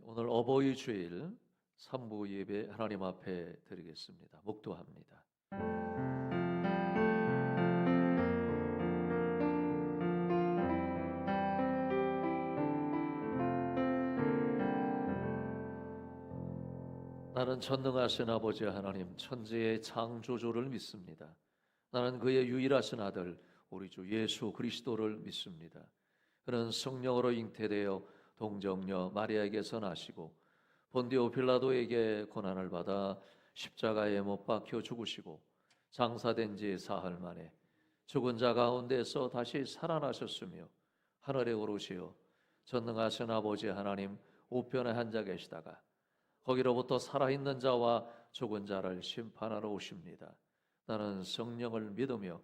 오늘 어버이 주일 3부 예배 하나님 앞에 드리겠습니다. 묵도합니다. 나는 전능하신 아버지 하나님 천지의 창조주를 믿습니다. 나는 그의 유일하신 아들 우리 주 예수 그리스도를 믿습니다. 그는 성령으로 잉태되어 동정녀 마리아에게서 나시고 본디오 빌라도에게 고난을 받아 십자가에 못 박혀 죽으시고 장사된 지 사흘 만에 죽은 자 가운데서 다시 살아나셨으며 하늘에 오르시어 전능하신 아버지 하나님 우편에 앉아 계시다가 거기로부터 살아있는 자와 죽은 자를 심판하러 오십니다. 나는 성령을 믿으며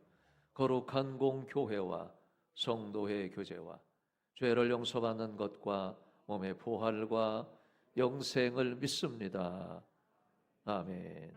거룩한 공교회와 성도의 교제와 죄를 용서받는 것과 몸의 부활과 영생을 믿습니다. 아멘.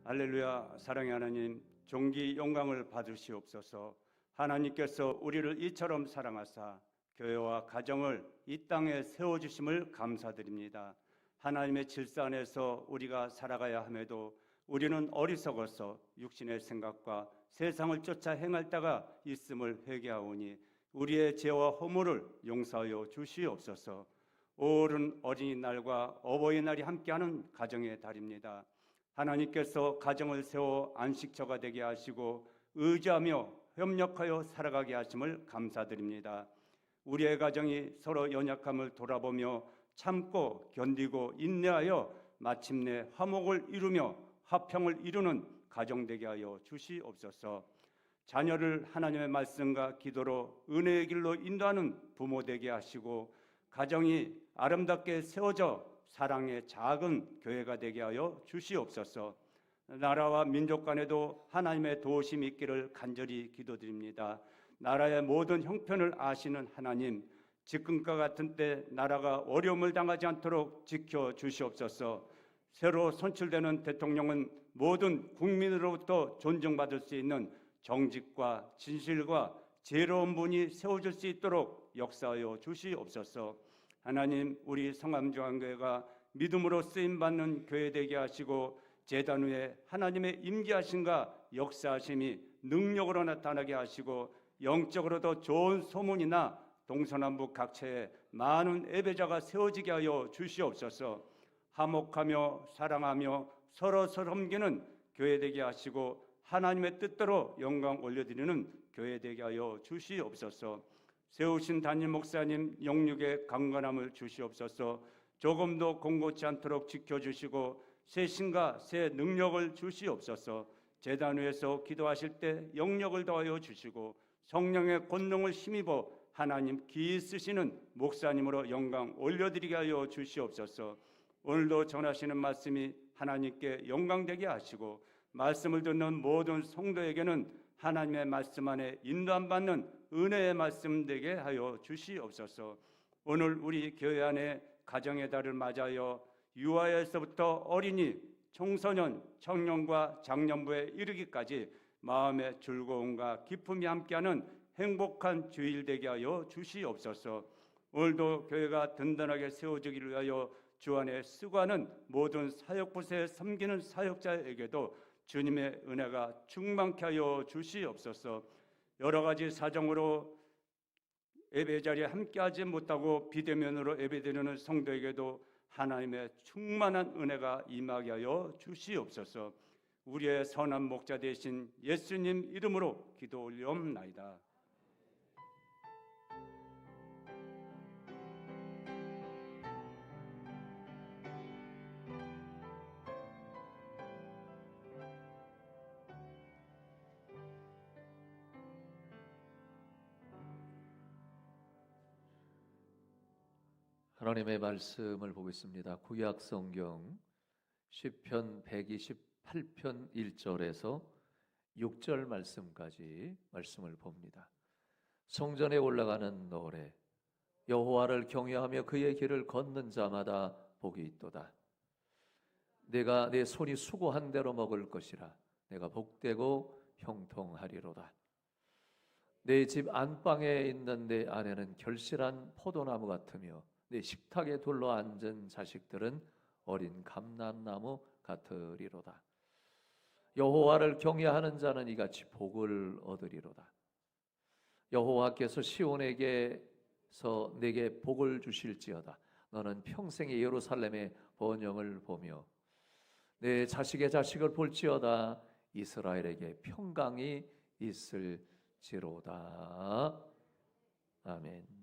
할렐루야. 사랑의 하나님, 존귀 영광을 받으시옵소서. 하나님께서 우리를 이처럼 사랑하사 교회와 가정을 이 땅에 세워주심을 감사드립니다. 하나님의 질서 안에서 우리가 살아가야 함에도 우리는 어리석어서 육신의 생각과 세상을 쫓아 행할 때가 있음을 회개하오니 우리의 죄와 허물을 용서하여 주시옵소서. 오른 어린이날과 어버이날이 함께하는 가정의 달입니다. 하나님께서 가정을 세워 안식처가 되게 하시고 의지하며 협력하여 살아가게 하심을 감사드립니다. 우리의 가정이 서로 연약함을 돌아보며 참고 견디고 인내하여 마침내 화목을 이루며 화평을 이루는 가정 되게 하여 주시옵소서. 자녀를 하나님의 말씀과 기도로 은혜의 길로 인도하는 부모 되게 하시고 가정이 아름답게 세워져 사랑의 작은 교회가 되게 하여 주시옵소서. 나라와 민족 간에도 하나님의 도우심이 있기를 간절히 기도드립니다. 나라의 모든 형편을 아시는 하나님, 지금과 같은 때 나라가 어려움을 당하지 않도록 지켜주시옵소서. 새로 선출되는 대통령은 모든 국민으로부터 존중받을 수 있는 정직과 진실과 지혜로운 분이 세워질 수 있도록 역사하여 주시옵소서. 하나님, 우리 성암중앙교회가 믿음으로 쓰임받는 교회 되게 하시고 제단 위에 하나님의 임재하심과 역사하심이 능력으로 나타나게 하시고 영적으로도 좋은 소문이나 동서남북 각처에 많은 예배자가 세워지게 하여 주시옵소서. 화목하며 사랑하며 서로 섬기는 교회 되게 하시고 하나님의 뜻대로 영광 올려드리는 교회 되게 하여 주시옵소서. 세우신 담임 목사님 영육의 강건함을 주시옵소서. 조금도 공고치 않도록 지켜주시고 새 신과 새 능력을 주시옵소서. 제단 위에서 기도하실 때 영력을 더하여 주시고 성령의 권능을 힘입어 하나님 기이 쓰시는 목사님으로 영광 올려드리게 하여 주시옵소서. 오늘도 전하시는 말씀이 하나님께 영광되게 하시고 말씀을 듣는 모든 성도에게는 하나님의 말씀 안에 인도함 받는 은혜의 말씀 되게 하여 주시옵소서. 오늘 우리 교회 안에 가정의 달을 맞아요 유아에서부터 어린이, 청소년, 청년과 장년부에 이르기까지 마음의 즐거움과 기쁨이 함께하는 행복한 주일 되게 하여 주시옵소서. 오늘도 교회가 든든하게 세워지기를 위하여 주 안에 수고하는 모든 사역부서에 섬기는 사역자에게도 주님의 은혜가 충만케 하여 주시옵소서. 여러 가지 사정으로 예배 자리에 함께하지 못하고 비대면으로 예배드리는 성도에게도 하나님의 충만한 은혜가 임하게 하여 주시옵소서. 우리의 선한 목자 되신 예수님 이름으로 기도 올리옵나이다. 하나님의 말씀을 보겠습니다. 구약 성경 시편 128편 1절에서 6절 말씀까지 말씀을 봅니다. 성전에 올라가는 노래, 여호와를 경외하며 그의 길을 걷는 자마다 복이 있도다. 내가 내 손이 수고한 대로 먹을 것이라. 내가 복되고 형통하리로다. 내 집 안방에 있는 내 아내는 결실한 포도나무 같으며 내 식탁에 둘러 앉은 자식들은 어린 감람나무 같으리로다. 여호와를 경외하는 자는 이같이 복을 얻으리로다. 여호와께서 시온에게서 내게 복을 주실지어다. 너는 평생의 예루살렘의 번영을 보며 내 자식의 자식을 볼지어다. 이스라엘에게 평강이 있을지로다. 아멘.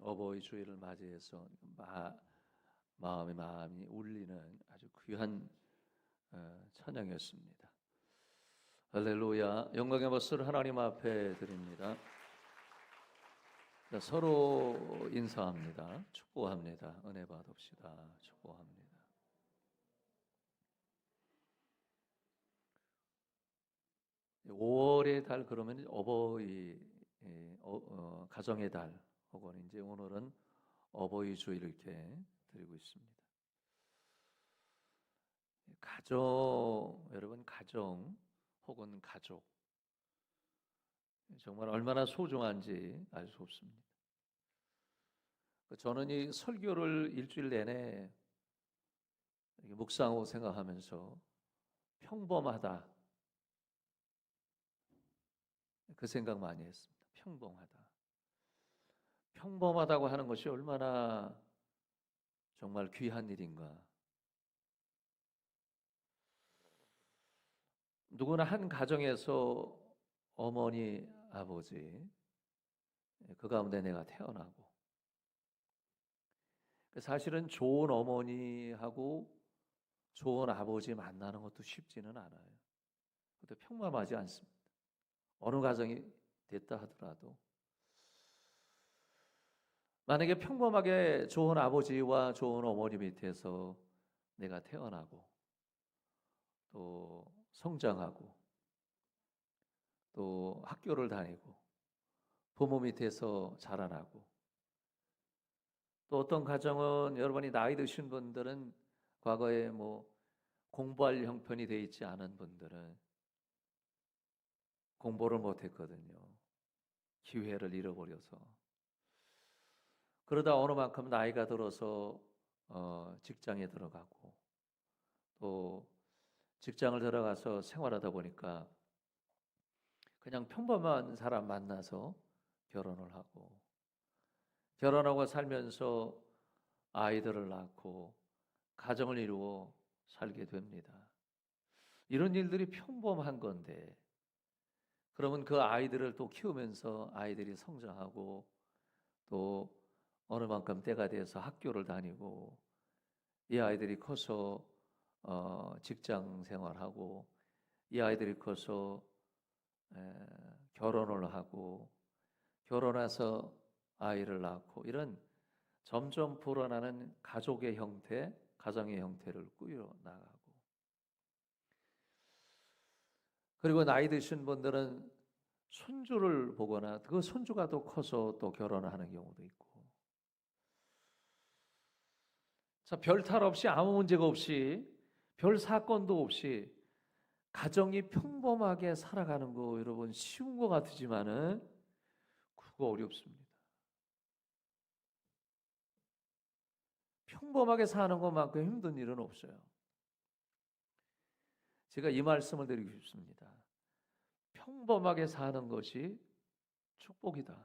어버이 주일을 맞이해서 마음이 울리는 아주 귀한 찬양이었습니다. 할렐루야. 영광의 박수를 하나님 앞에 드립니다. 자, 서로 인사합니다. 축복합니다. 은혜 받읍시다. 축복합니다. (5월의 달) 그러면 어버이 가정의 달 혹은 이제 오늘은 어버이 주일 이렇게 드리고 있습니다. 여러분 가정 혹은 가족 정말 얼마나 소중한지 알 수 없습니다. 저는 이 설교를 일주일 내내 묵상하고 생각하면서 평범하다 그 생각 많이 했습니다. 평범하다고 하는 것이 얼마나 정말 귀한 일인가. 누구나 한 가정에서 어머니, 아버지 그 가운데 내가 태어나고 사실은 좋은 어머니하고 좋은 아버지 만나는 것도 쉽지는 않아요. 그것도 평범하지 않습니다. 어느 가정이 됐다 하더라도 만약에 평범하게 좋은 아버지와 좋은 어머니 밑에서 내가 태어나고 또 성장하고 또 학교를 다니고 부모 밑에서 자라나고 또 어떤 가정은 여러분이 나이 드신 분들은 과거에 공부할 형편이 되어 있지 않은 분들은 공부를 못했거든요. 기회를 잃어버려서. 그러다 어느 만큼 나이가 들어서 직장에 들어가고 또 직장을 들어가서 생활하다 보니까 그냥 평범한 사람 만나서 결혼하고 살면서 아이들을 낳고 가정을 이루어 살게 됩니다. 이런 일들이 평범한 건데 그러면 그 아이들을 또 키우면서 아이들이 성장하고 또 어느 만큼 때가 돼서 학교를 다니고 이 아이들이 커서 직장 생활하고 이 아이들이 커서 결혼을 하고 결혼해서 아이를 낳고 이런 점점 불어나는 가족의 형태, 가정의 형태를 꾸려나가고 그리고 나이 드신 분들은 손주를 보거나 그 손주가 또 커서 또 결혼을 하는 경우도 있고 자, 별 탈 없이 아무 문제가 없이 별 사건도 없이 가정이 평범하게 살아가는 거 여러분 쉬운 것 같지만은 그거 어렵습니다. 평범하게 사는 것만큼 힘든 일은 없어요. 제가 이 말씀을 드리고 싶습니다. 평범하게 사는 것이 축복이다.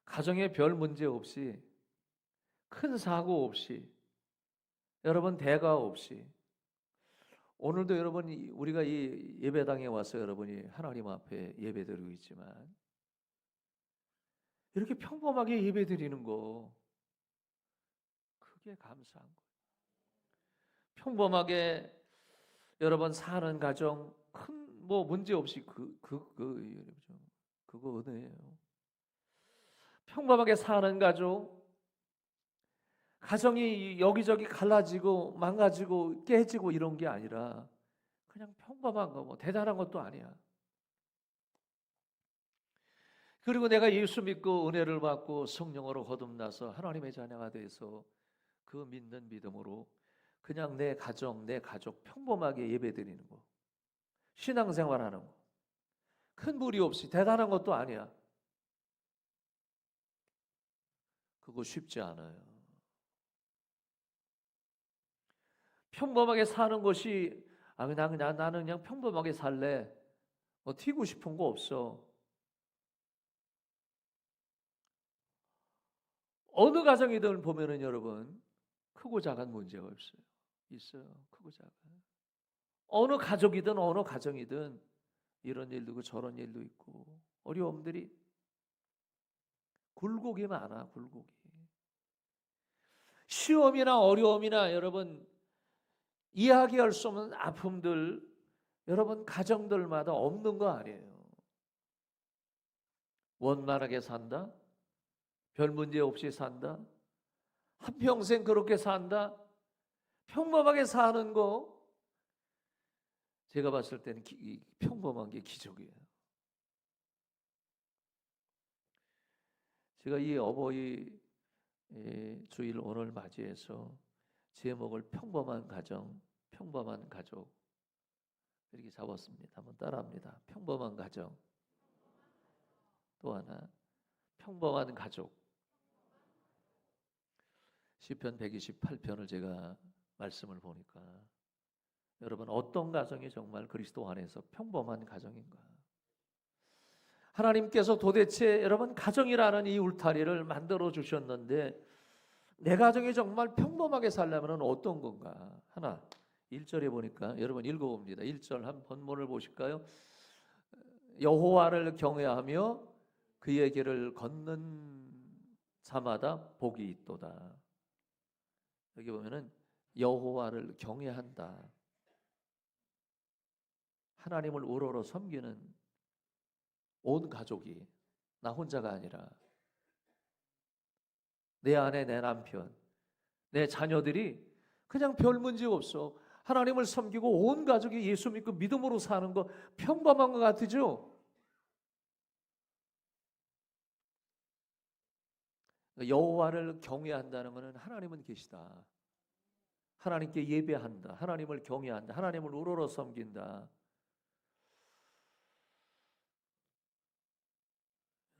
가정에 별 문제 없이 큰 사고 없이 여러분 대가 없이 오늘도 여러분이 우리가 이 예배당에 와서 여러분이 하나님 앞에 예배드리고 있지만 이렇게 평범하게 예배드리는 거 크게 감사한 거예요. 평범하게 여러분 사는 가정 큰 문제 없이 그거 은혜예요. 평범하게 사는 가정이 여기저기 갈라지고 망가지고 깨지고 이런 게 아니라 그냥 평범한 거 대단한 것도 아니야. 그리고 내가 예수 믿고 은혜를 받고 성령으로 거듭나서 하나님의 자녀가 돼서 그 믿는 믿음으로 그냥 내 가족 평범하게 예배드리는 거, 신앙생활하는 거, 큰 무리 없이 대단한 것도 아니야. 그거 쉽지 않아요. 평범하게 사는 것이 나는 그냥 평범하게 살래. 튀고 싶은 거 없어. 어느 가정이든 보면은 여러분 크고 작은 문제가 있어요. 크고 작은. 어느 가족이든 어느 가정이든 이런 일도 있고 저런 일도 있고 어려움들이 굴곡이 많아, 굴곡이. 시험이나 어려움이나 여러분 이야기할 수 없는 아픔들 여러분 가정들마다 없는 거 아니에요. 원만하게 산다? 별 문제 없이 산다? 한평생 그렇게 산다? 평범하게 사는 거 제가 봤을 때는 평범한 게 기적이에요. 제가 이 어버이 주일 오늘 맞이해서 제목을 평범한 가정, 평범한 가족 이렇게 잡았습니다. 한번 따라합니다. 평범한 가정. 또 하나 평범한 가족. 시편 128편을 제가 말씀을 보니까 여러분 어떤 가정이 정말 그리스도 안에서 평범한 가정인가? 하나님께서 도대체 여러분 가정이라는 이 울타리를 만들어 주셨는데 내 가정이 정말 평범하게 살려면 어떤 건가? 하나 1절에 보니까 여러분 읽어봅니다. 1절 한 본문을 보실까요? 여호와를 경외하며 그의 길을 걷는 자마다 복이 있도다. 여기 보면은 여호와를 경외한다. 하나님을 우러러 섬기는 온 가족이 나 혼자가 아니라 내 아내, 내 남편, 내 자녀들이 그냥 별 문제 없어. 하나님을 섬기고 온 가족이 예수 믿고 믿음으로 사는 거 평범한 것 같으죠? 여호와를 경외한다는 것은 하나님은 계시다. 하나님께 예배한다. 하나님을 경외한다. 하나님을 우러러 섬긴다.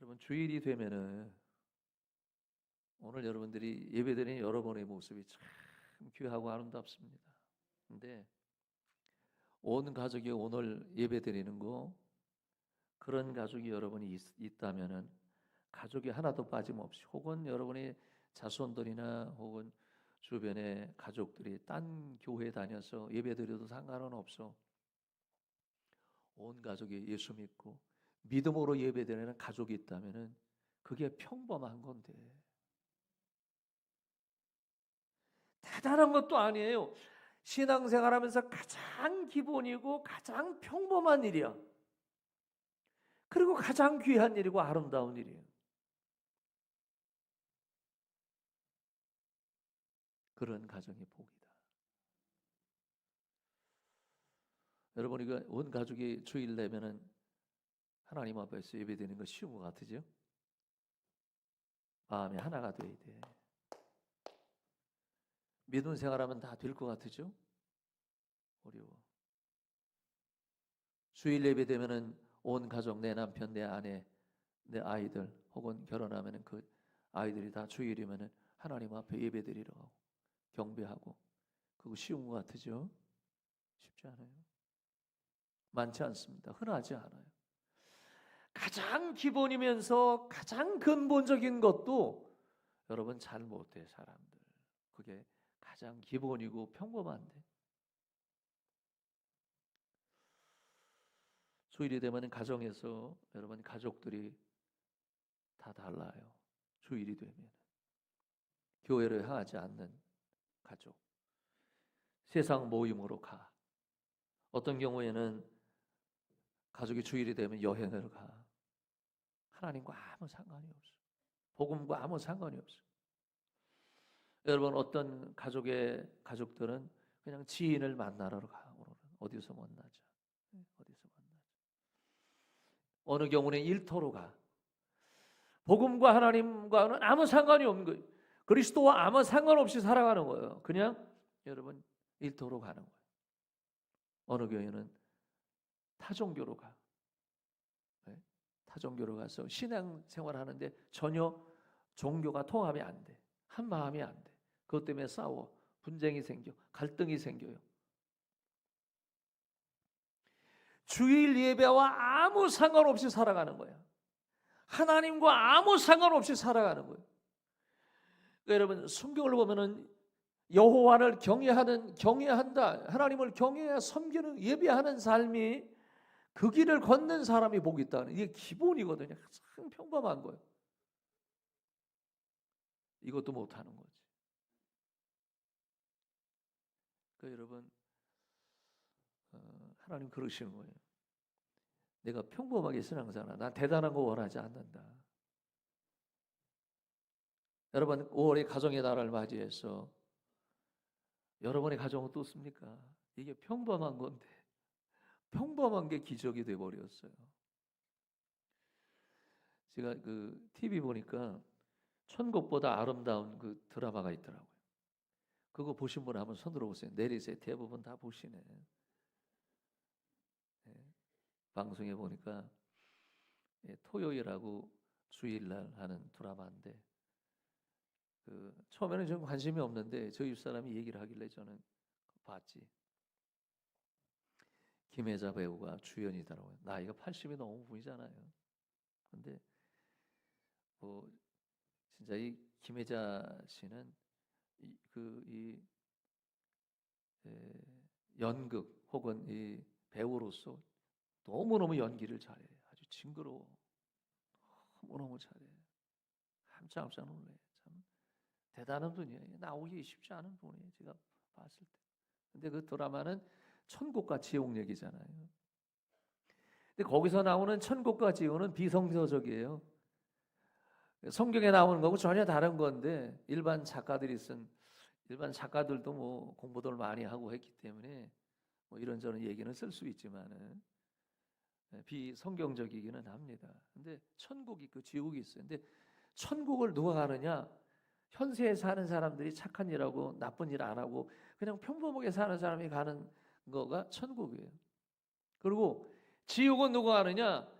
여러분 주일이 되면은 오늘 여러분들이 예배드리는 여러분의 모습이 참 귀하고 아름답습니다. 근데 온 가족이 오늘 예배드리는 거 그런 가족이 여러분이 있다면은 가족이 하나도 빠짐없이 혹은 여러분의 자손들이나 혹은 주변의 가족들이 딴 교회 다녀서 예배드려도 상관은 없어. 온 가족이 예수 믿고 믿음으로 예배드리는 가족이 있다면은 그게 평범한 건데 대단한 것도 아니에요. 신앙생활하면서 가장 기본이고 가장 평범한 일이야. 그리고 가장 귀한 일이고 아름다운 일이에요. 그런 가정이 복이다. 여러분 이거 온 가족이 주일 내면은 하나님 앞에서 예배드리는 거 쉬운 것 같으죠? 마음이 하나가 돼야 돼. 믿음 생활하면 다 될 것 같으죠? 어려워. 주일 예배 되면은 온 가족, 내 남편, 내 아내, 내 아이들 혹은 결혼하면은 그 아이들이 다 주일이면은 하나님 앞에 예배드리러 가고 경배하고 그거 쉬운 것 같으죠? 쉽지 않아요. 많지 않습니다. 흔하지 않아요. 가장 기본이면서 가장 근본적인 것도 여러분 잘 못해 사람들. 그게 가장 기본이고 평범한데 주일이 되면 가정에서 여러분 가족들이 다 달라요. 주일이 되면 교회를 향하지 않는 가족 세상 모임으로 가. 어떤 경우에는 가족이 주일이 되면 여행을 가. 하나님과 아무 상관이 없어. 복음과 아무 상관이 없어. 여러분 어떤 가족들은 그냥 지인을 만나러 가. 오늘은 어디서 만나자. 어디서 만나자. 어느 경우는 일터로 가. 복음과 하나님과는 아무 상관이 없는 거예요. 그리스도와 아무 상관없이 살아가는 거예요. 그냥 여러분 일터로 가는 거예요. 어느 교회는 타종교로 가. 네? 타종교로 가서 신앙생활 하는데 전혀 종교가 통합이 안 돼. 한 마음이 안 돼. 그것 때문에 싸워. 분쟁이 생겨. 갈등이 생겨요. 주일 예배와 아무 상관없이 살아가는 거야. 하나님과 아무 상관없이 살아가는 거예요. 그러니까 여러분 성경을 보면은 여호와를 경외한다. 하나님을 경외해야 섬기는 예배하는 삶이 그 길을 걷는 사람이 복이 있다는 이게 기본이거든요. 가장 평범한 거예요. 이것도 못하는 거지. 그러니까 여러분, 하나님 그러시는 거예요. 내가 평범하게 신앙생활, 난 대단한 거 원하지 않는다. 여러분, 5월의 가정의 날을 맞이해서 여러분의 가정은 어떻습니까? 이게 평범한 건데 평범한 게 기적이 돼버렸어요. 제가 그 TV 보니까 천국보다 아름다운 그 드라마가 있더라고요. 그거 보신 분 한번 손 들어보세요. 내리세요. 대부분 다 보시네. 네. 방송에 보니까 토요일하고 주일날 하는 드라마인데 처음에는 좀 관심이 없는데 저희 집사람이 얘기를 하길래 저는 봤지. 김혜자 배우가 주연이더라고요. 나이가 80이 넘어 보이잖아요. 근데 뭐 진짜 이 김혜자 씨는 연극 혹은 이 배우로서 너무너무 연기를 잘해. 아주 징그러워. 너무너무 잘해. 깜짝 놀래. 참 대단한 분이에요. 나오기 쉽지 않은 분이에요. 제가 봤을 때. 근데 그 드라마는 천국과 지옥 얘기잖아요. 근데 거기서 나오는 천국과 지옥은 비성서적이에요. 성경에 나오는 거고 전혀 다른 건데 일반 작가들도 뭐 공부들 많이 하고 했기 때문에 뭐 이런저런 얘기는 쓸 수 있지만은 비성경적이기는 합니다. 근데 천국이 있고 지옥이 있어요. 근데 천국을 누가 가느냐? 현세에 사는 사람들이 착한 일하고 나쁜 일 안 하고 그냥 평범하게 사는 사람이 가는 거가 천국이에요. 그리고 지옥은 누가 가느냐?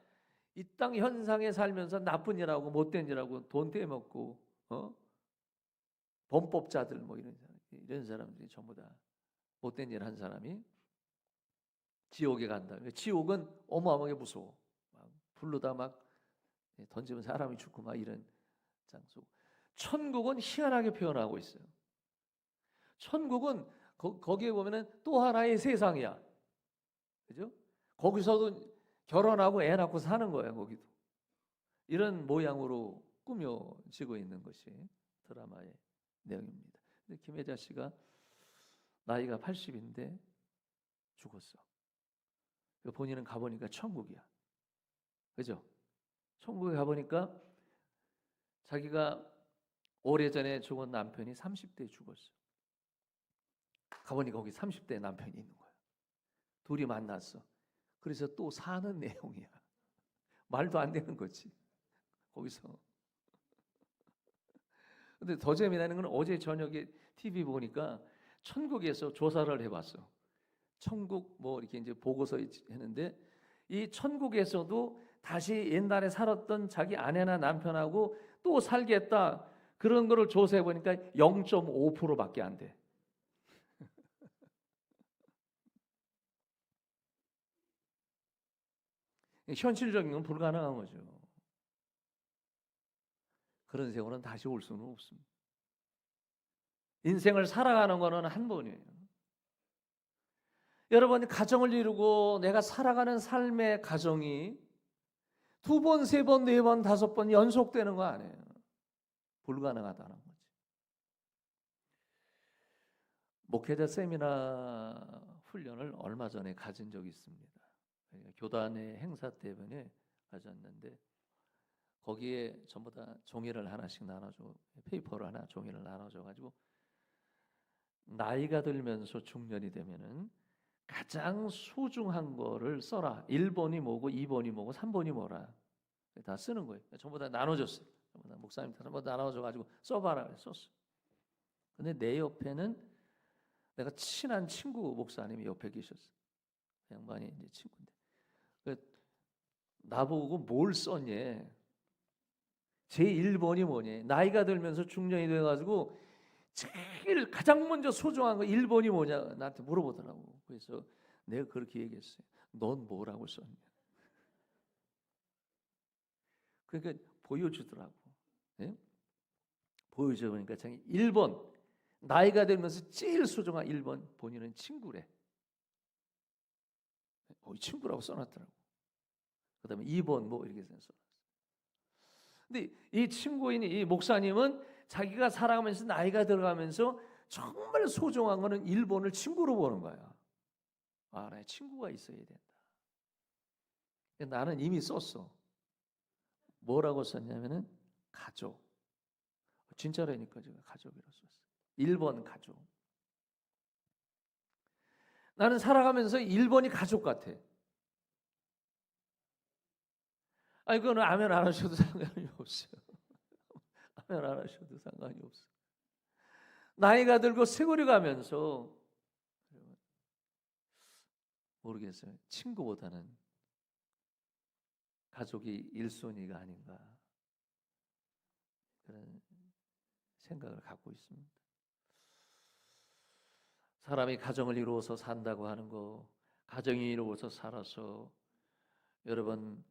이 땅 현상에 살면서 나쁜 일하고 못된 일하고 돈 떼먹고 범법자들 뭐 이런 사람들이 전부 다 못된 일 한 사람이 지옥에 간다. 지옥은 어마어마하게 무서워. 막 불로다 막 던지면 사람이 죽고 막 이런 장소. 천국은 희한하게 표현하고 있어요. 천국은 거기에 보면은 또 하나의 세상이야. 그죠? 거기서도 결혼하고 애 낳고 사는 거야, 거기도. 이런 모양으로 꾸며지고 있는 것이 드라마의 내용입니다. 근데 김혜자 씨가 나이가 80인데 죽었어. 본인은 가보니까 천국이야. 그죠? 천국에 가보니까 자기가 오래전에 죽은 남편이 30대에 죽었어. 가보니까 거기 30대 남편이 있는 거야. 둘이 만났어. 그래서 또 사는 내용이야. 말도 안 되는 거지. 거기서. 근데 더 재미나는 건 어제 저녁에 TV 보니까 천국에서 조사를 해봤어. 천국 뭐 이렇게 이제 보고서 했는데 이 천국에서도 다시 옛날에 살았던 자기 아내나 남편하고 또 살겠다 그런 거를 조사해 보니까 0.5%밖에 안 돼. 현실적인 건 불가능한 거죠. 그런 세월은 다시 올 수는 없습니다. 인생을 살아가는 거는 한 번이에요. 여러분, 가정을 이루고 내가 살아가는 삶의 가정이 2번, 3번, 4번, 5번 연속되는 거 아니에요. 불가능하다는 거지. 목회자 세미나 훈련을 얼마 전에 가진 적이 있습니다. 교단의 행사 때문에 가졌는데 거기에 전부 다 종이를 하나씩 나눠줘, 페이퍼를 하나 종이를 나눠줘가지고 나이가 들면서 중년이 되면은 가장 소중한 거를 써라. 1번이 뭐고 2번이 뭐고 3번이 뭐라 다 쓰는 거예요. 전부 다 나눠줬어요. 전부 다 목사님 전부 다 나눠줘가지고 써봐라 썼어. 근데 내 옆에는 내가 친한 친구 목사님이 옆에 계셨어. 그 양반이 이제 친구인데 나보고 뭘 썼니? 제 1번이 뭐니? 나이가 들면서 중년이 돼가지고 제일 가장 먼저 소중한 거 1번이 뭐냐 나한테 물어보더라고. 그래서 내가 그렇게 얘기했어요. 넌 뭐라고 썼냐? 그러니까 보여주더라고. 네? 보여줘 보니까 자기 1번 나이가 들면서 제일 소중한 1번 본인은 친구래. 친구라고 써놨더라고. 그다음에 2번 뭐 이렇게 써놨어. 근데 이 친구인 이 목사님은 자기가 살아가면서 나이가 들어가면서 정말 소중한 거는 일본을 친구로 보는 거야. 아, 나의 친구가 있어야 된다. 나는 이미 썼어. 뭐라고 썼냐면은 가족. 진짜라니까 제가 가족이라고 썼어. 일본 가족. 나는 살아가면서 일본이 가족 같아. 아니, 그거는 아멘 안 하셔도 상관이 없어요. 아멘 안 하셔도 상관이 없어. 나이가 들고 세월이 가면서 모르겠어요. 친구보다는 가족이 1순위가 아닌가 그런 생각을 갖고 있습니다. 사람이 가정을 이루어서 산다고 하는 거, 가정이 이루어서 살아서 여러분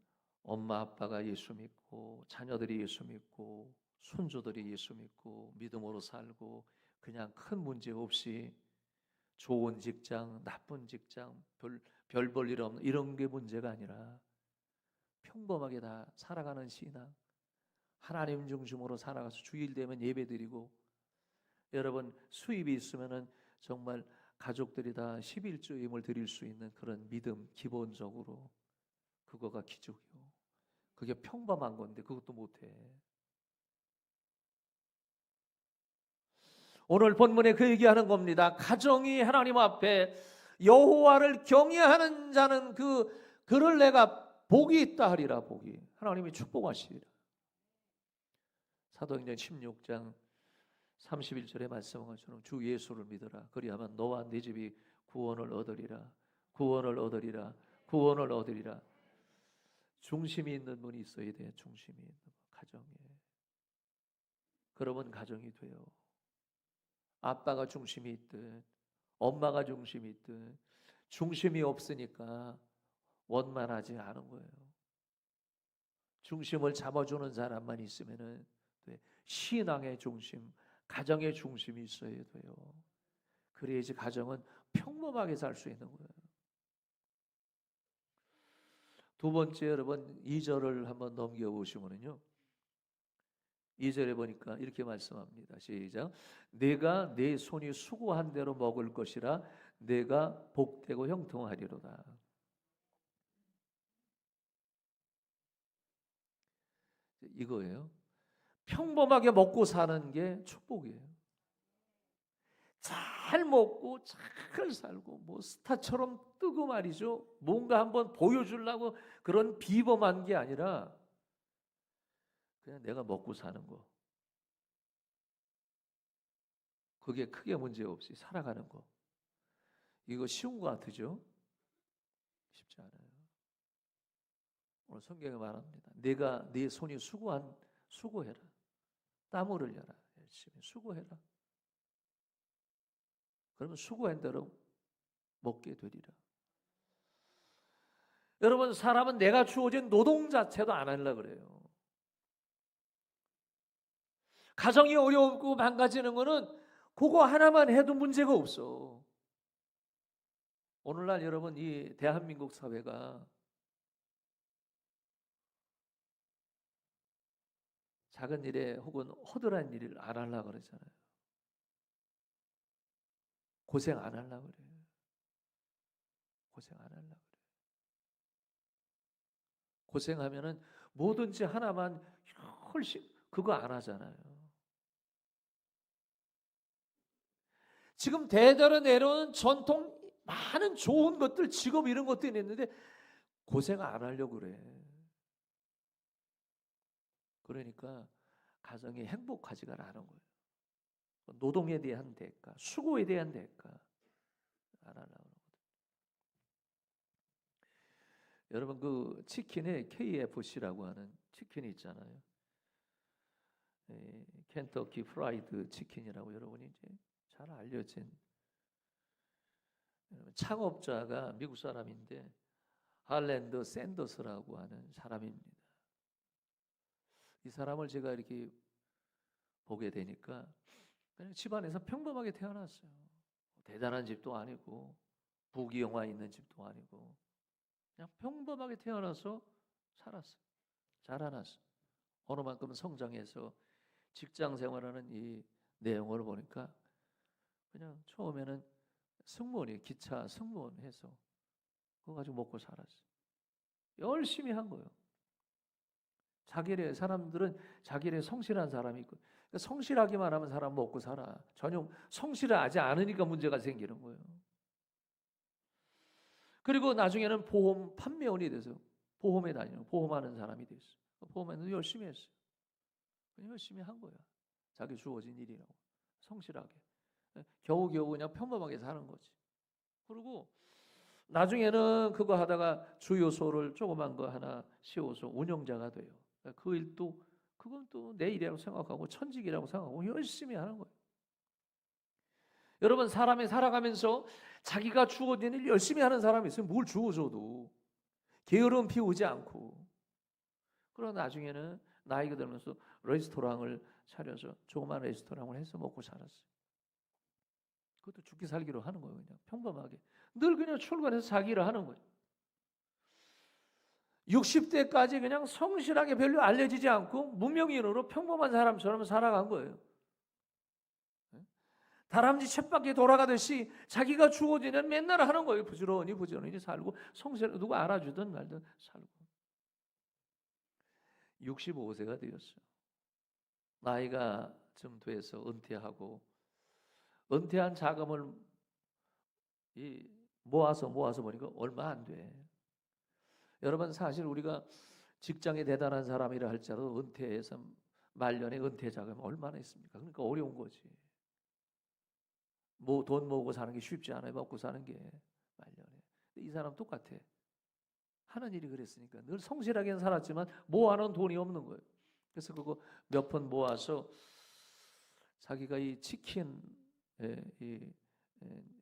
엄마 아빠가 예수 믿고 자녀들이 예수 믿고 손주들이 예수 믿고 믿음으로 살고 그냥 큰 문제 없이 좋은 직장, 나쁜 직장, 별 볼 일 없는 이런 게 문제가 아니라 평범하게 다 살아가는 신앙, 하나님 중심으로 살아가서 주일 되면 예배드리고 여러분 수입이 있으면은 정말 가족들이 다 11조임을 드릴 수 있는 그런 믿음 기본적으로 그거가 기적이요. 그게 평범한 건데 그것도 못해. 오늘 본문에 그 얘기하는 겁니다. 가정이 하나님 앞에 여호와를 경외하는 자는 그를 내가 복이 있다 하리라. 복이 하나님이 축복하시리라. 사도행전 16장 31절에 말씀한 것처럼 주 예수를 믿어라. 그리하면 너와 네 집이 구원을 얻으리라. 구원을 얻으리라. 구원을 얻으리라. 중심이 있는 분이 있어야 돼. 중심이 있는 분. 가정에. 그러면 가정이 돼요. 아빠가 중심이 있든 엄마가 중심이 있든 중심이 없으니까 원만하지 않은 거예요. 중심을 잡아주는 사람만 있으면은 신앙의 중심, 가정의 중심이 있어야 돼요. 그래야지 가정은 평범하게 살 수 있는 거예요. 두 번째 여러분 2절을 한번 넘겨보시면요. 2절에 보니까 이렇게 말씀합니다. 시작. 내가 내 손이 수고한 대로 먹을 것이라 내가 복되고 형통하리로다. 이거예요. 평범하게 먹고 사는 게 축복이에요. 잘 먹고 잘 살고 뭐 스타처럼 뜨고 말이죠. 뭔가 한번 보여주려고 그런 비범한 게 아니라 그냥 내가 먹고 사는 거. 그게 크게 문제 없이 살아가는 거. 이거 쉬운 거 같으죠? 쉽지 않아요. 오늘 성경에 말합니다. 내가 네 손이 수고해라. 땀을 흘려라. 열심히 수고해라. 그러면 수고한 대로 먹게 되리라. 여러분 사람은 내가 주어진 노동 자체도 안 하려고 그래요. 가정이 어렵고 망가지는 거는 그거 하나만 해도 문제가 없어. 오늘날 여러분 이 대한민국 사회가 작은 일에 혹은 허술한 일을 안 하려고 그러잖아요. 고생 안 하려고 그래요. 고생 안 하려고 그래요. 고생하면은 뭐든지 하나만 훨씬 그거 안 하잖아요. 지금 대대로 내려오는 전통 많은 좋은 것들, 직업 이런 것들이 있는데 고생 안 하려고 그래. 그러니까 가정이 행복하지가 않은 거예요. 노동에 대한 대가, 수고에 대한 대가 안 하려고 그러거든요. 여러분 그 치킨에 KFC라고 하는 치킨이 있잖아요. 켄터키 프라이드 치킨이라고 여러분이 이제 잘 알려진 창업자가 미국 사람인데 할랜드 샌더스라고 하는 사람입니다. 이 사람을 제가 이렇게 보게 되니까 그냥 집안에서 평범하게 태어났어요. 대단한 집도 아니고 부귀영화 있는 집도 아니고 그냥 평범하게 태어나서 살았어요. 자라났어요. 어느 만큼 성장해서 직장 생활하는 이 내용을 보니까 그냥 처음에는 승무원이 기차 승무원 해서 그거 가지고 먹고 살았어요. 열심히 한 거예요. 사람들은 자기네 성실한 사람이 있고, 그러니까 성실하기만 하면 사람 먹고 살아. 전혀 성실하지 않으니까 문제가 생기는 거예요. 그리고 나중에는 보험 판매원이 돼서 보험에 다니는 보험하는 사람이 됐어요. 보험에는 열심히 했어요. 열심히 한 거야. 자기 주어진 일이라고 성실하게. 겨우겨우 그냥 평범하게 사는 거지. 그리고 나중에는 그거 하다가 주유소를 조그만 거 하나 씌워서 운영자가 돼요. 그 일도 그건 또 내 일이라고 생각하고 천직이라고 생각하고 열심히 하는 거예요. 여러분, 사람이 살아가면서 자기가 주어진 일 열심히 하는 사람이 있으면 뭘 주어줘도 게으름 피우지 않고, 그러나 나중에는 나이가 들면서 레스토랑을 차려서 조그만 레스토랑을 해서 먹고 살았어요. 그것도 죽기 살기로 하는 거예요. 그냥 평범하게 늘 그냥 출근해서 자기 일을 하는 거예요. 60대까지 그냥 성실하게 별로 알려지지 않고 무명인으로 평범한 사람처럼 살아간 거예요. 다람쥐 쳇바퀴 돌아가듯이 자기가 주어지는 맨날 하는 거예요. 부지런히 살고 성실, 누가 알아주든 말든 살고. 65세가 되었어요. 나이가 좀 돼서 은퇴하고, 은퇴한 자금을 모아서 보니까 얼마 안 돼. 여러분, 사실 우리가 직장에 대단한 사람이라 할지라도 은퇴해서 말년에 은퇴 자금이 얼마나 있습니까? 그러니까 어려운 거지. 뭐 돈 모으고 사는 게 쉽지 않아요. 먹고 사는 게 말년에. 이 사람 똑같아. 하는 일이 그랬으니까 늘 성실하게 살았지만 모아놓은 돈이 없는 거예요. 그래서 그거 몇 푼 모아서 자기가 이 치킨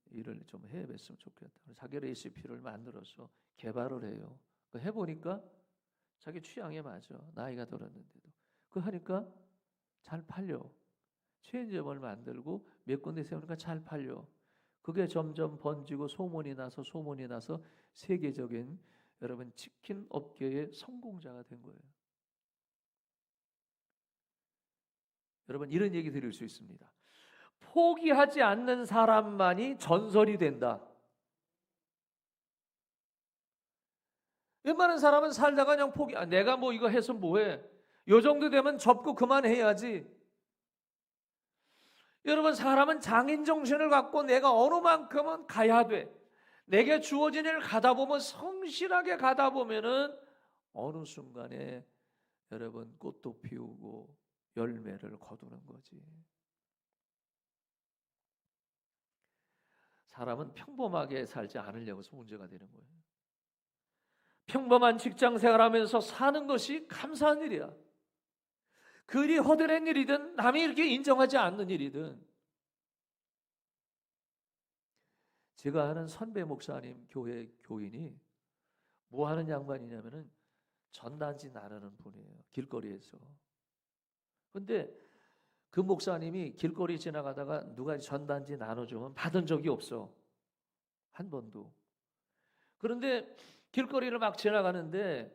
일을 좀 해봤으면 좋겠다. 자기 레시피를 만들어서 개발을 해요. 해보니까 자기 취향에 맞아. 나이가 들었는데도. 그거 하니까 잘 팔려. 체인점을 만들고 몇 군데 세우니까 잘 팔려. 그게 점점 번지고 소문이 나서 세계적인 여러분 치킨 업계의 성공자가 된 거예요. 여러분, 이런 얘기 드릴 수 있습니다. 포기하지 않는 사람만이 전설이 된다. 웬만한 사람은 살다가 그냥 내가 뭐 이거 해서 뭐해? 요 정도 되면 접고 그만해야지. 여러분, 사람은 장인 정신을 갖고 내가 어느 만큼은 가야 돼. 내게 주어진 일을 가다 보면, 성실하게 가다 보면은 어느 순간에 여러분 꽃도 피우고 열매를 거두는 거지. 사람은 평범하게 살지 않으려고 해서 문제가 되는 거예요. 평범한 직장 생활하면서 사는 것이 감사한 일이야. 그 일이 허드렛 일이든 남이 이렇게 인정하지 않는 일이든. 제가 아는 선배 목사님 교회 교인이 뭐 하는 양반이냐면은 전단지 나르는 분이에요. 길거리에서. 근데 그 목사님이 길거리 지나가다가 누가 전단지 나눠주면 받은 적이 없어. 한 번도. 그런데 길거리를 막 지나가는데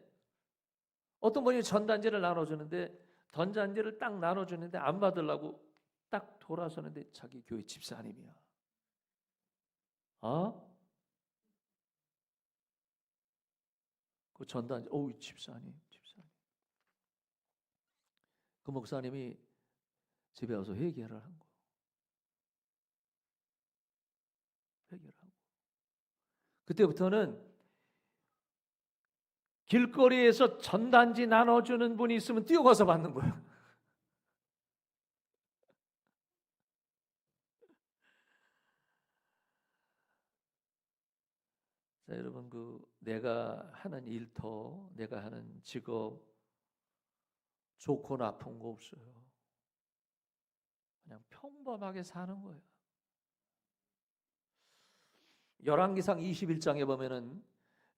어떤 분이 전단지를 나눠주는데, 전단지를 딱 나눠주는데 안 받으려고 딱 돌아서는데 자기 교회 집사님이야. 그 전단지, 집사님. 그 목사님이 집에 와서 회개를 한 거. 회개를 하고. 그때부터는 길거리에서 전단지 나눠주는 분이 있으면 뛰어가서 받는 거예요. 자, 여러분, 내가 하는 일터, 내가 하는 직업, 좋고 나쁜 거 없어요. 그냥 평범하게 사는 거예요. 열왕기상 21장에 보면은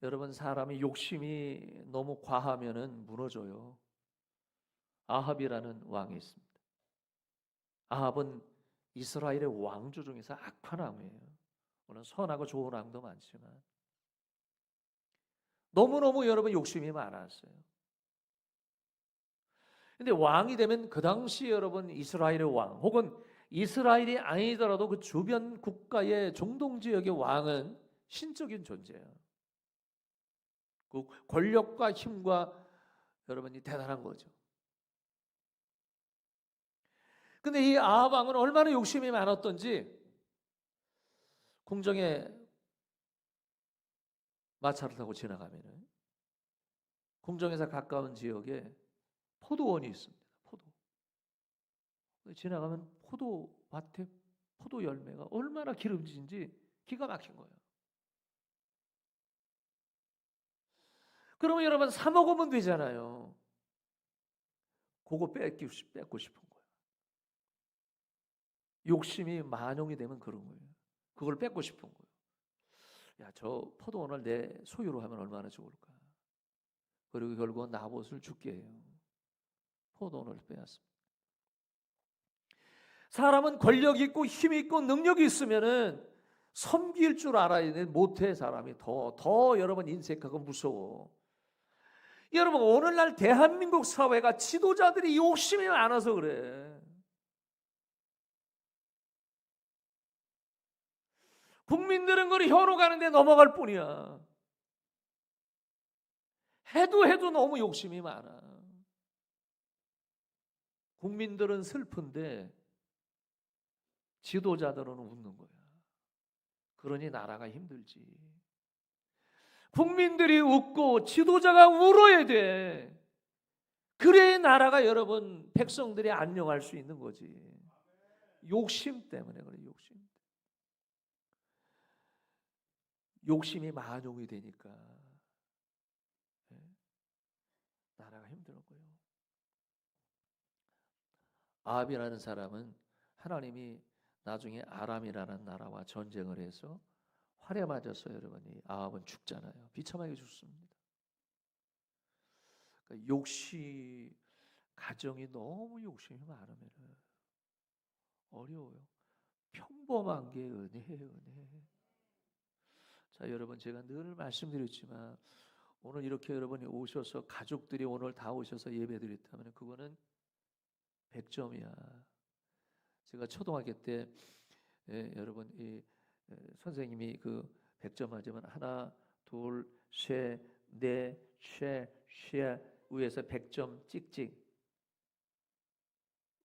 여러분, 사람이 욕심이 너무 과하면은 무너져요. 아합이라는 왕이 있습니다. 아합은 이스라엘의 왕조 중에서 악한 왕이에요. 물론 선하고 좋은 왕도 많지만 너무너무 여러분 욕심이 많았어요. 근데 왕이 되면 그 당시 여러분 이스라엘의 왕 혹은 이스라엘이 아니더라도 그 주변 국가의 중동 지역의 왕은 신적인 존재예요. 그 권력과 힘과 여러분이 대단한 거죠. 근데 이 아합 왕은 얼마나 욕심이 많았던지 궁정에 마차를 타고 지나가면은 궁정에서 가까운 지역에 포도원이 있습니다. 포도. 지나가면 포도밭에 포도 열매가 얼마나 기름진지 기가 막힌 거예요. 그러면 여러분 사 먹으면 되잖아요. 그거 뺏고 싶은 거예요. 욕심이 만용이 되면 그런 거예요. 그걸 뺏고 싶은 거예요. 야, 저 포도원을 내 소유로 하면 얼마나 좋을까. 그리고 결국은 나봇을 죽게 해요. 포도원을 빼앗습니다. 사람은 권력 있고 힘 있고 능력이 있으면은 섬길 줄 알아야 돼. 못해 사람이 더 여러분 인색하고 무서워. 여러분 오늘날 대한민국 사회가 지도자들이 욕심이 많아서 그래. 국민들은 그걸 현혹하는데 넘어갈 뿐이야. 해도 너무 욕심이 많아. 국민들은 슬픈데 지도자들은 웃는 거야. 그러니 나라가 힘들지. 국민들이 웃고 지도자가 울어야 돼. 그래야 나라가 여러분 백성들이 안녕할 수 있는 거지. 욕심 때문에 그래. 욕심이 만용이 되니까 나라가 힘든 거예요. 아합이라는 사람은 하나님이 나중에 아람이라는 나라와 전쟁을 해서 활에 맞아서 여러분이 아합은 죽잖아요. 비참하게 죽습니다. 그러니까 가정이 너무 욕심이 많으면 어려워요. 평범한 게 은혜예요, 은혜. 자, 여러분 제가 늘 말씀드렸지만 오늘 이렇게 여러분이 오셔서 가족들이 오늘 다 오셔서 예배드렸다면 그거는 100점이야. 제가 초등학교 때 여러분 선생님이 그 100점 맞으면 하나, 둘, 셋, 넷, 셋 위에서 100점 찍찍.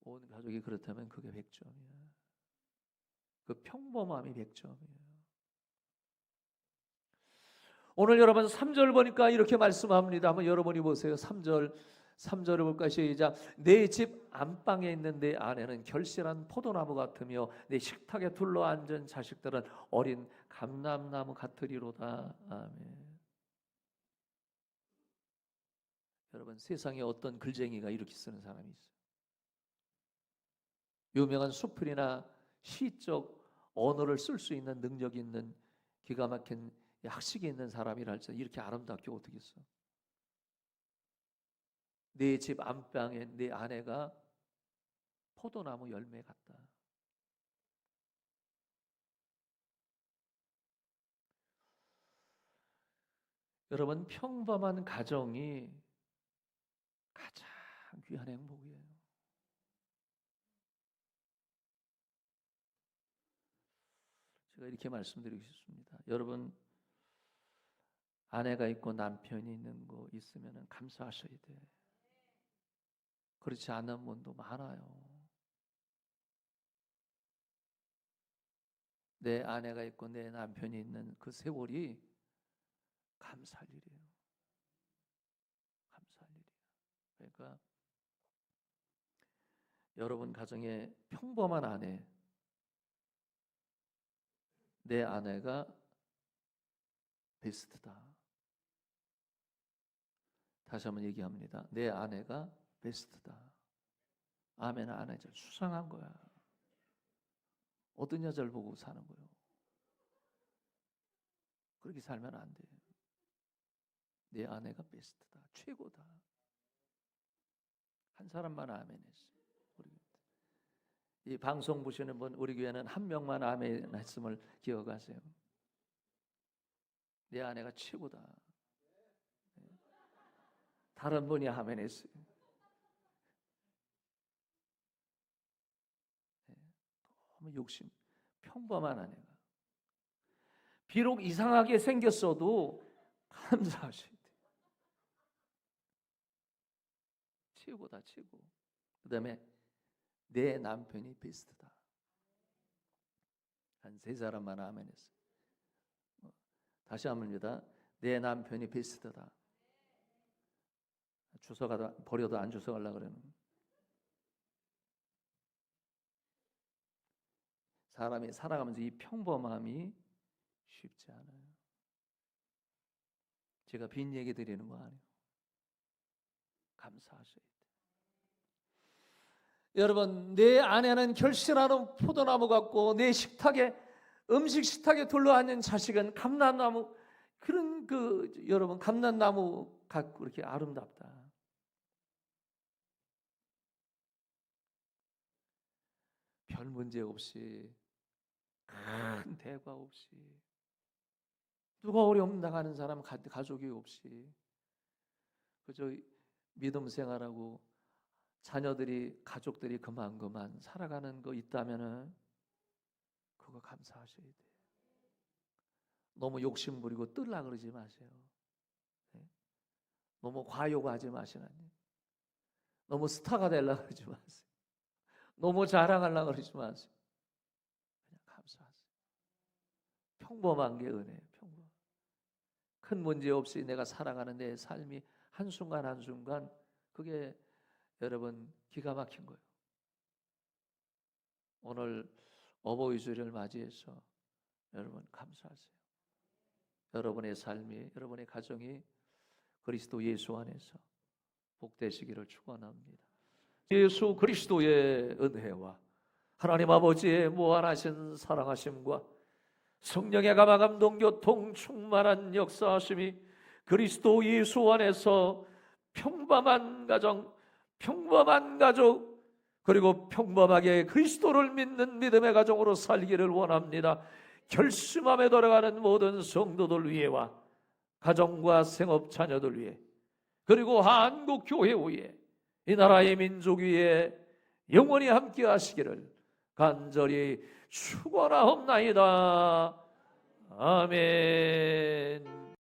온 가족이 그렇다면 그게 100점이야. 그 평범함이 100점이에요. 오늘 여러분 3절 보니까 이렇게 말씀합니다. 한번 여러분이 보세요. 3절을 볼까 시작. 내 집 안방에 있는 내 아내는 결실한 포도나무 같으며 내 식탁에 둘러앉은 자식들은 어린 감람나무 같으리로다. 아멘. 여러분 세상에 어떤 글쟁이가 이렇게 쓰는 사람이 있어요. 유명한 수필이나 시적 언어를 쓸 수 있는 능력이 있는 기가 막힌 학식이 있는 사람이라 할지 이렇게 아름답게 어떻게 써? 내 집 안방에 내 아내가 포도나무 열매 같다. 여러분 평범한 가정이 가장 귀한 행복이에요. 제가 이렇게 말씀드리고 싶습니다. 여러분 아내가 있고 남편이 있는 거 있으면 감사하셔야 돼. 그렇지 않은 분도 많아요. 내 아내가 있고 내 남편이 있는 그 세월이 감사할 일이에요. 감사할 일이에요. 그러니까 여러분 가정에 평범한 아내, 내 아내가 베스트다. 다시 한번 얘기합니다. 내 아내가 베스트다. 아멘. 아내죠. 수상한 거야. 어떤 여자를 보고 사는 거예요. 그렇게 살면 안 돼. 내 아내가 베스트다. 최고다. 한 사람만 아멘 했어요. 이 방송 보시는 분 우리 교회는 한 명만 아멘 했음을 기억하세요. 내 아내가 최고다. 다른 분이 아멘 했어요. 너무 욕심, 평범한 아내가. 비록 이상하게 생겼어도 감사하셔야 돼. 최고다, 최고. 그 다음에 내 남편이 베스트다. 한 3사람만 아멘했어요. 다시 한번입니다. 내 남편이 베스트다. 주워가 버려도 안 주워가려고 그러는. 사람이 살아가면서 이 평범함이 쉽지 않아요. 제가 빈 얘기 드리는 거 아니에요. 감사하셔야 돼요. 여러분, 내 아내는 결실하는 포도나무 같고 내 식탁에 음식 식탁에 둘러앉은 자식은 감람나무, 그런 여러분 감람나무 같고 이렇게 아름답다. 별 문제 없이, 큰 대과 없이, 누가 어려움 당하는 사람 가족이 없이, 그저 믿음 생활하고 자녀들이, 가족들이 그만 살아가는 거 있다면은 그거 감사하셔야 돼요. 너무 욕심 부리고 뜰라 그러지 마세요. 네? 너무 과욕하지 마시라니. 너무 스타가 되려고 그러지 마세요. 너무 자랑하려고 그러지 마세요. 그냥 감사하세요. 평범한 게 은혜예요. 평범. 큰 문제 없이 내가 살아가는 내 삶이 한순간 한순간, 그게 여러분 기가 막힌 거예요. 오늘 어버이 주일을 맞이해서 여러분 감사하세요. 여러분의 삶이, 여러분의 가정이 그리스도 예수 안에서 복되시기를 축원합니다. 예수 그리스도의 은혜와 하나님 아버지의 무한하신 사랑하심과 성령의 감화감동 교통 충만한 역사하심이 그리스도 예수 안에서 평범한 가정, 평범한 가족, 그리고 평범하게 그리스도를 믿는 믿음의 가정으로 살기를 원합니다. 결심함에 돌아가는 모든 성도들 위해와 가정과 생업 자녀들 위해, 그리고 한국 교회 위에, 이 나라의 민족 위에 영원히 함께 하시기를 간절히 축원하옵나이다. 아멘.